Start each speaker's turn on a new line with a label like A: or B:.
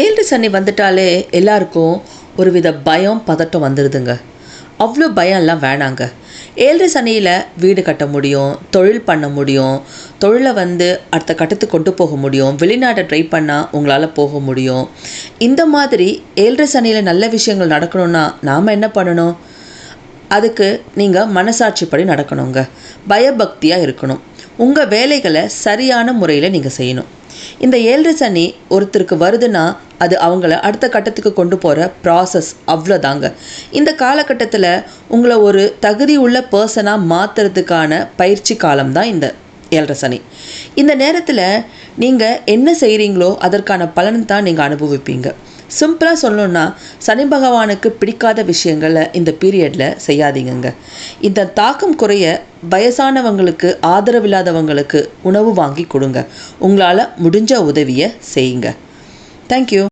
A: ஏழரை சனி வந்துட்டாலே எல்லாருக்கும் ஒரு வித பயம் பதட்டம் வந்துடுதுங்க. அவ்வளோ பயம்லாம் வேணாங்க. ஏழரை சனியில் வீடு கட்ட முடியும், தொழில் பண்ண முடியும், தொழிலை அடுத்த கட்டத்துக்கு கொண்டு போக முடியும், வெளிநாட்டை ட்ரை பண்ணால் உங்களால் போக முடியும். இந்த மாதிரி ஏழரை சனியில் நல்ல விஷயங்கள் நடக்கணும்னா நாம் என்ன பண்ணணும்? அதுக்கு நீங்கள் மனசாட்சிப்படி நடக்கணுங்க. பயபக்தியாக இருக்கணும். உங்கள் வேலைகளை சரியான முறையில் நீங்கள் செய்யணும். இந்த ஏழரை சனி ஒருத்தருக்கு வருதுன்னா அது அவங்கள அடுத்த கட்டத்துக்கு கொண்டு போகிற ப்ராசஸ், அவ்வளோதாங்க. இந்த காலகட்டத்தில் உங்களை ஒரு தகுதி உள்ள பர்சனாக மாற்றுறதுக்கான பயிற்சி காலம்தான் இந்த ஏழரை சனி. இந்த நேரத்தில் நீங்கள் என்ன செய்கிறீங்களோ அதற்கான பலன் தான் நீங்கள் அனுபவிப்பீங்க. சிம்பிளாக சொல்லணுன்னா, சனி பகவானுக்கு பிடிக்காத விஷயங்களை இந்த பீரியடில் செய்யாதீங்க. இந்த தாக்கம் குறைய வயசானவங்களுக்கு, ஆதரவில்லாதவங்களுக்கு உணவு வாங்கி கொடுங்க. உங்களால் முடிஞ்ச உதவியை செய்யுங்க. தேங்க்யூ.